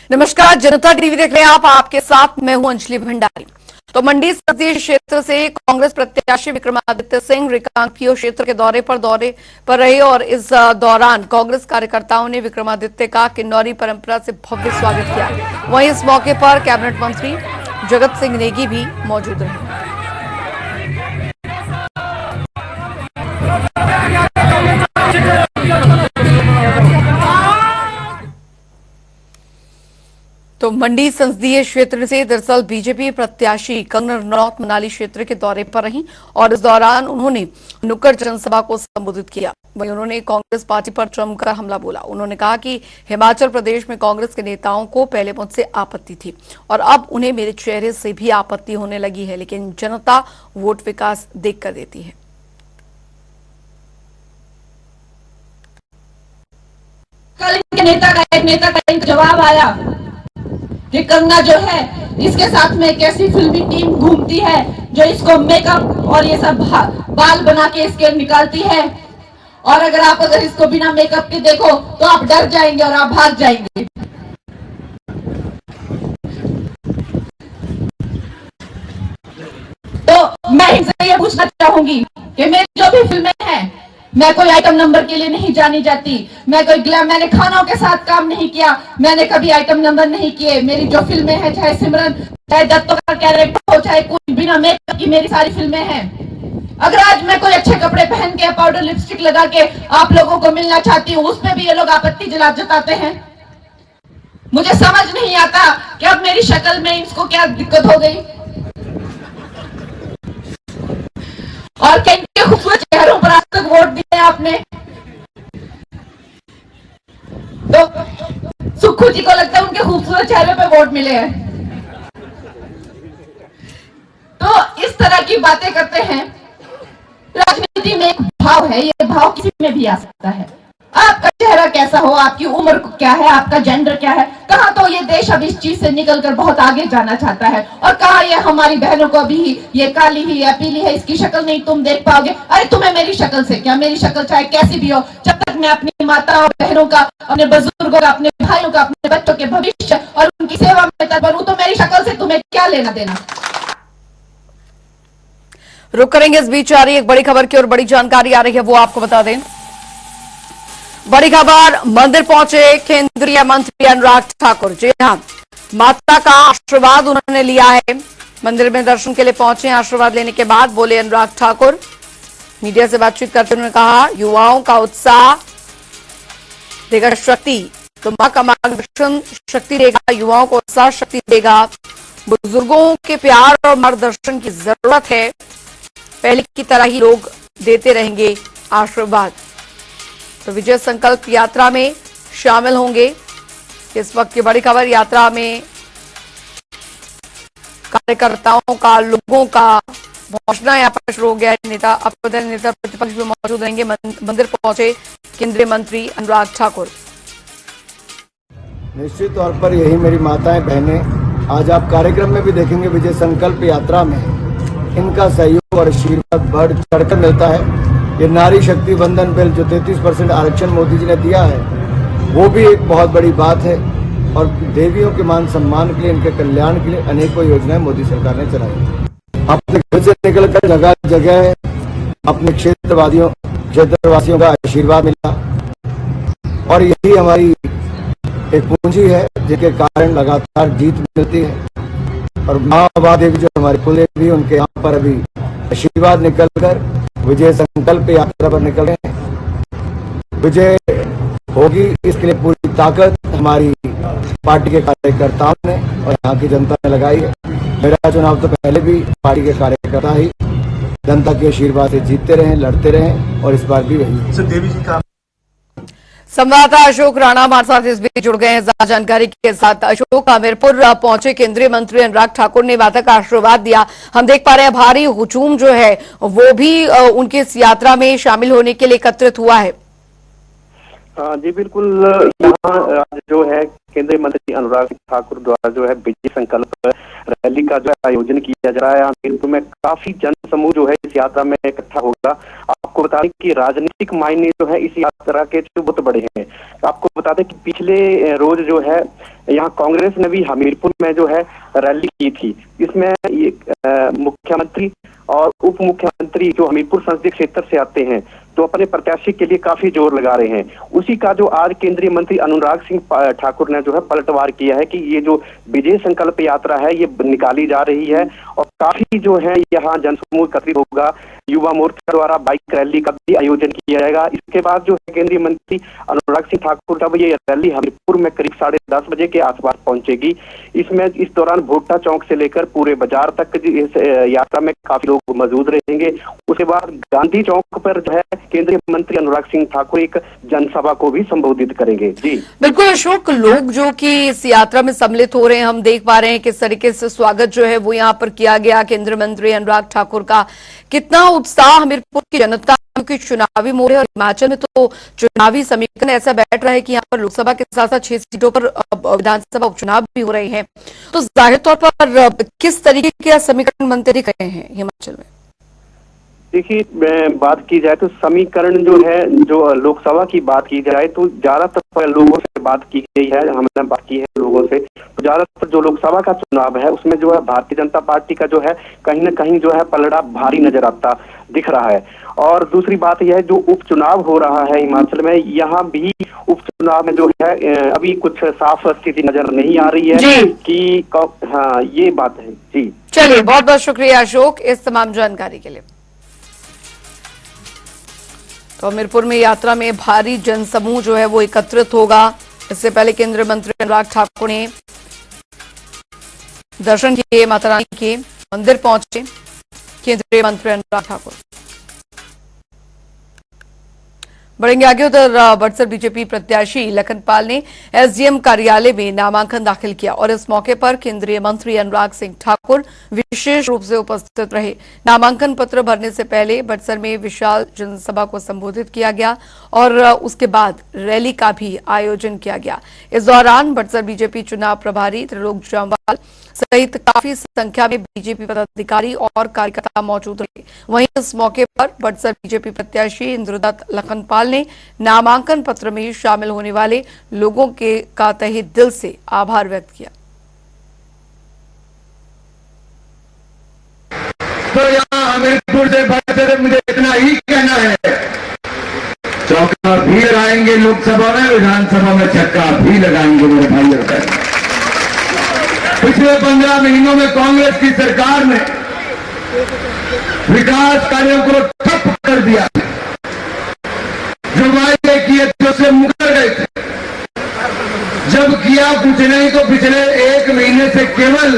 नमस्कार, जनता टीवी देख रहे हैं आप। आपके साथ मैं हूं अंजलि भंडारी। तो मंडी संसदीय क्षेत्र से कांग्रेस प्रत्याशी विक्रमादित्य सिंह रिकांगपिओ क्षेत्र के दौरे पर रहे और इस दौरान कांग्रेस कार्यकर्ताओं ने विक्रमादित्य का किन्नौरी परंपरा से भव्य स्वागत किया। वहीं इस मौके पर कैबिनेट मंत्री जगत सिंह नेगी भी मौजूद रहे। तो मंडी संसदीय क्षेत्र से दरअसल बीजेपी प्रत्याशी कंगना रनौत मनाली क्षेत्र के दौरे पर रहीं और इस दौरान उन्होंने नुक्कड़ जनसभा को संबोधित किया। वहीं उन्होंने कांग्रेस पार्टी पर जमकर हमला बोला। उन्होंने कहा कि हिमाचल प्रदेश में कांग्रेस के नेताओं को पहले मुझसे आपत्ति थी और अब उन्हें मेरे चेहरे से भी आपत्ति होने लगी है, लेकिन जनता वोट विकास देखकर देती है। कल इनके नेता का एक जवाब आया कि कंगना जो है इसके साथ में एक ऐसी फिल्मी टीम घूमती है जो इसको मेकअप और ये सब बाल बना के इसके निकालती है, और अगर इसको बिना मेकअप के देखो तो आप डर जाएंगे और आप भाग जाएंगे। तो मैं इनसे ये पूछना चाहूंगी कि मेरी जो भी फिल्में हैं, मैं कोई आइटम नंबर के लिए नहीं जानी जाती, मैंने खानों के साथ काम नहीं किया, मैंने कभी आइटम नंबर नहीं किए। मेरी जो फिल्में हैं, चाहे सिमरन, चाहे दत्तों का कैरेक्टर हो, चाहे कोई बिना मेकअप की मेरी सारी फिल्में हैं। अगर आज मैं कोई अच्छे कपड़े पहन के पाउडर लिपस्टिक लगा के आप लोगों को मिलना चाहती हूँ, उसमें भी ये लोग आपत्ति जताते हैं। मुझे समझ नहीं आता कि अब मेरी शक्ल में इसको क्या दिक्कत हो गई, और कई खूबसूरत चेहरों पर आज तक वोट दिए आपने। तो सुक्खू जी को लगता है उनके खूबसूरत चेहरे पे वोट मिले हैं। तो इस तरह की बातें करते हैं। राजनीति में एक भाव है, ये भाव किसी में भी आ सकता है। आपका चेहरा कैसा हो, आपकी उम्र क्या है, आपका जेंडर क्या है, कहां तो ये देश अब इस चीज से निकलकर बहुत आगे जाना चाहता है, और कहा ये हमारी बहनों को अभी ये काली ही या पीली है, इसकी शक्ल नहीं तुम देख पाओगे। अरे तुम्हें मेरी शक्ल से क्या, मेरी शक्ल चाहे कैसी भी हो, जब तक मैं अपनी माता और बहनों का, अपने बुजुर्गों का, अपने भाइयों का, अपने बच्चों के भविष्य और उनकी सेवा में तत्पर हूं, तो मेरी शक्ल से तुम्हें क्या लेना देना। रुक करेंगे, इस बीच आ रही एक बड़ी खबर की और बड़ी जानकारी आ रही है, वो आपको बता दें। बड़ी खबर, मंदिर पहुंचे केंद्रीय मंत्री अनुराग ठाकुर। जी हां, माता का आशीर्वाद उन्होंने लिया है। मंदिर में दर्शन के लिए पहुंचे। आशीर्वाद लेने के बाद बोले अनुराग ठाकुर। मीडिया से बातचीत करते उन्होंने कहा, युवाओं का उत्साह देगा शक्ति, तो मां का मार्गदर्शन शक्ति देगा, युवाओं को उत्साह शक्ति देगा। बुजुर्गों के प्यार और मार्गदर्शन की जरूरत है, पहले की तरह ही लोग देते रहेंगे आशीर्वाद। तो विजय संकल्प यात्रा में शामिल होंगे। इस वक्त की बड़ी खबर, यात्रा में कार्यकर्ताओं का, लोगों का पहुंचना यहाँ पर शुरू हो गया है। नेता प्रतिपक्ष भी मौजूद रहेंगे। मंदिर पहुंचे केंद्रीय मंत्री अनुराग ठाकुर। निश्चित तौर पर यही मेरी माताएं, बहनें, आज आप कार्यक्रम में भी देखेंगे विजय संकल्प यात्रा में इनका सहयोग और आशीर्वाद बढ़ चढ़कर मिलता है। ये नारी शक्ति वंदन बिल जो 33% आरक्षण मोदी जी ने दिया है, वो भी एक बहुत बड़ी बात है, और देवियों के मान सम्मान के लिए, इनके कल्याण के लिए अनेकों योजनाएं मोदी सरकार ने चलाई। अपने घर से निकलकर जगह जगह अपने क्षेत्रवासियों का आशीर्वाद मिला, और यही हमारी एक पूंजी है जिसके कारण लगातार जीत मिलती है। और माँ देवी जो हमारे कुलदेवी, उनके यहाँ पर अभी आशीर्वाद निकलकर विजय संकल्प यात्रा पर निकल रहे हैं। विजय होगी, इसके लिए पूरी ताकत हमारी पार्टी के कार्यकर्ताओं ने और यहाँ की जनता ने लगाई है। मेरा चुनाव तो पहले भी पार्टी के कार्यकर्ता ही जनता के आशीर्वाद से जीतते रहे, लड़ते रहे, और इस बार भी वही। देवी जी का संवाददाता अशोक राणा हमारे साथ इस बीच जुड़ गए हैं ज्यादा जानकारी के साथ। अशोक, हमीरपुर पहुंचे केंद्रीय मंत्री अनुराग ठाकुर ने माता का आशीर्वाद दिया। हम देख पा रहे हैं भारी हुजूम जो है वो भी उनकी इस यात्रा में शामिल होने के लिए एकत्रित हुआ है। जी बिल्कुल, यहाँ जो है केंद्रीय मंत्री अनुराग ठाकुर द्वारा जो है विजय संकल्प रैली का जो आयोजन किया जा रहा है। हमीरपुर में काफी जन समूह जो है इस यात्रा में इकट्ठा होगा। आपको बता दें कि राजनीतिक मायने जो है इस यात्रा के जो बहुत बड़े हैं। आपको बता दें कि पिछले रोज जो है यहाँ कांग्रेस ने भी हमीरपुर में जो है रैली की थी। इसमें ये मुख्यमंत्री और उप मुख्यमंत्री जो हमीरपुर संसदीय क्षेत्र से आते हैं तो अपने प्रत्याशी के लिए काफी जोर लगा रहे हैं। उसी का जो आज केंद्रीय मंत्री अनुराग सिंह ठाकुर ने जो है पलटवार किया है कि ये जो विजय संकल्प यात्रा है ये निकाली जा रही है और काफी जो है यहाँ जनसमूह एकत्रित होगा। युवा मोर्चा द्वारा बाइक रैली का भी आयोजन किया जाएगा। इसके बाद जो है केंद्रीय मंत्री अनुराग सिंह ठाकुर का ये रैली हमीरपुर में करीब 10:30 बजे के आसपास पहुंचेगी। इसमें इस दौरान भुट्टा चौक से लेकर पूरे बाजार तक इस यात्रा में काफी लोग मौजूद रहेंगे। उसके बाद गांधी चौक पर जो है केंद्रीय मंत्री अनुराग सिंह ठाकुर एक जनसभा को भी संबोधित करेंगे। जी बिल्कुल अशोक, लोग जो कि इस यात्रा में सम्मिलित हो रहे हैं, हम देख पा रहे हैं किस तरीके से स्वागत जो है वो यहाँ पर किया गया केंद्रीय मंत्री अनुराग ठाकुर का। कितना उत्साह हमीरपुर की जनता, क्योंकि चुनावी मोड़ है और हिमाचल में तो चुनावी समीकरण ऐसा बैठ रहा है कि यहाँ पर लोकसभा के साथ साथ 6 सीटों पर विधानसभा उपचुनाव भी हो रहे हैं, तो जाहिर तौर पर किस तरीके के समीकरण बनते दिख रहे हैं हिमाचल में? देखिए, बात की जाए तो समीकरण जो है, जो लोकसभा की बात की जाए तो ज्यादातर लोगों से बात की गई है, हमने बात की है लोगों से, तो ज्यादातर जो लोकसभा का चुनाव है उसमें जो है भारतीय जनता पार्टी का जो है कहीं ना कहीं जो है पलड़ा भारी नजर आता दिख रहा है। और दूसरी बात यह है जो उपचुनाव हो रहा है हिमाचल में, यहाँ भी उपचुनाव में जो है अभी कुछ साफ स्थिति नजर नहीं आ रही है कि हाँ, ये बात है। जी चलिए, बहुत बहुत शुक्रिया अशोक इस तमाम जानकारी के लिए। तो हमीरपुर में यात्रा में भारी जनसमूह जो है वो एकत्रित होगा। इससे पहले केंद्रीय मंत्री अनुराग ठाकुर ने दर्शन किए, माता रानी के मंदिर पहुंचे केंद्रीय मंत्री अनुराग ठाकुर। बढ़ेंगे आगे, उधर बड़सर बीजेपी प्रत्याशी लखनपाल ने एसडीएम कार्यालय में नामांकन दाखिल किया और इस मौके पर केंद्रीय मंत्री अनुराग सिंह ठाकुर विशेष रूप से उपस्थित रहे। नामांकन पत्र भरने से पहले बड़सर में विशाल जनसभा को संबोधित किया गया और उसके बाद रैली का भी आयोजन किया गया। इस दौरान बड़सर बीजेपी चुनाव प्रभारी त्रिलोक जामवाल सहित काफी संख्या में बीजेपी पदाधिकारी और कार्यकर्ता मौजूद रहे। वहीं इस मौके पर बड़सर बीजेपी प्रत्याशी इंद्रदत्त लखनपाल ने नामांकन पत्र में शामिल होने वाले लोगों का तहे दिल से आभार व्यक्त किया। तो यहाँ हमीरपुर से बड़सर मुझे इतना ही कहना है, चौका भी लगाएंगे लोकसभा में, विधानसभा में छक्का भी लगाएंगे मेरे भाई और बहन। पिछले 15 महीनों में कांग्रेस की सरकार ने विकास कार्यों को ठप कर दिया। जो वायदे किए थे उससे मुकर गए थे। जब किया कुछ नहीं तो पिछले 1 महीने से केवल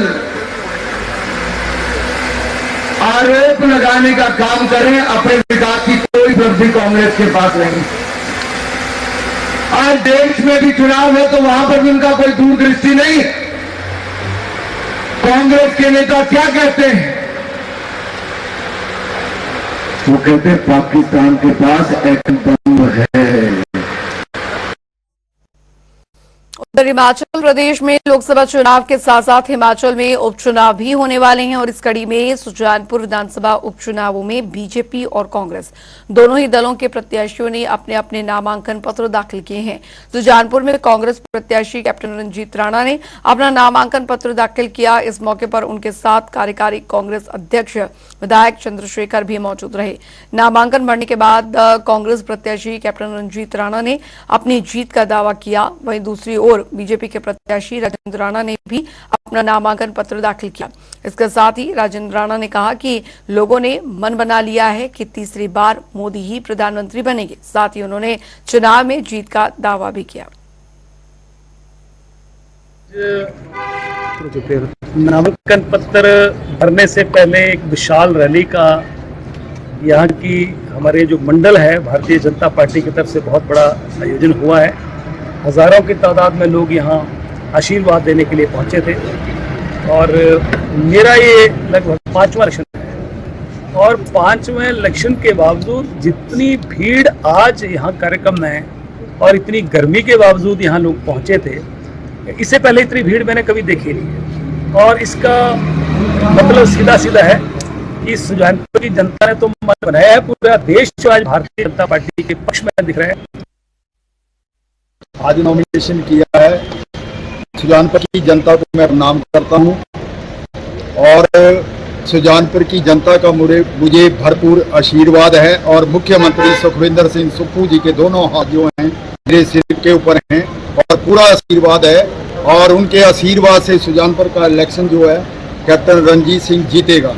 आरोप लगाने का काम करें, अपने विकास की कोई उपलब्धि कांग्रेस के पास नहीं। आज देश में भी चुनाव है तो वहां पर भी उनका कोई दूरदृष्टि नहीं है। कांग्रेस के नेता क्या कहते हैं? वो कहते हैं पाकिस्तान के पास एटम बम है। उधर हिमाचल प्रदेश में लोकसभा चुनाव के साथ साथ हिमाचल में उपचुनाव भी होने वाले हैं और इस कड़ी में सुजानपुर विधानसभा उपचुनावों में बीजेपी और कांग्रेस दोनों ही दलों के प्रत्याशियों ने अपने अपने नामांकन पत्र दाखिल किए हैं। सुजानपुर में कांग्रेस प्रत्याशी कैप्टन रंजीत राणा ने अपना नामांकन पत्र दाखिल किया। इस मौके पर उनके साथ कार्यकारी कांग्रेस अध्यक्ष विधायक चंद्रशेखर भी मौजूद रहे। नामांकन भरने के बाद कांग्रेस प्रत्याशी कैप्टन रंजीत राणा ने अपनी जीत का दावा किया। वहीं दूसरी ओर बीजेपी के प्रत्याशी राजेंद्र राणा ने भी अपना नामांकन पत्र दाखिल किया। इसके साथ ही राजेंद्र राणा ने कहा कि लोगों ने मन बना लिया है कि तीसरी बार मोदी ही प्रधानमंत्री बनेंगे। साथ ही उन्होंने चुनाव में जीत का दावा भी किया। नामांकन पत्र भरने से पहले एक विशाल रैली का यहाँ की हमारे जो मंडल है भारतीय जनता पार्टी की तरफ से बहुत बड़ा आयोजन हुआ है। हजारों की तादाद में लोग यहाँ आशीर्वाद देने के लिए पहुँचे थे और मेरा ये लगभग 5वां इलेक्शन है और 5वें इलेक्शन के बावजूद जितनी भीड़ आज यहाँ कार्यक्रम में और इतनी गर्मी के बावजूद यहाँ लोग पहुँचे थे, इससे पहले इतनी भीड़ मैंने कभी देखी नहीं है। और इसका मतलब सीधा सीधा है कि सुजानपुर की जनता ने तो मन बनाया है। पूरा देश जो आज भारतीय जनता पार्टी के पक्ष में दिख रहा है। आज नॉमिनेशन किया है सुजानपुर की जनता को मैं प्रणाम करता हूं और सुजानपुर की जनता का मुझे भरपूर आशीर्वाद है और मुख्यमंत्री सुखविंदर सिंह सुक्खू जी के दोनों हाथ जो हैं मेरे सिर के ऊपर हैं और पूरा आशीर्वाद है और उनके आशीर्वाद से सुजानपुर का इलेक्शन जो है कैप्टन रणजीत सिंह जीतेगा।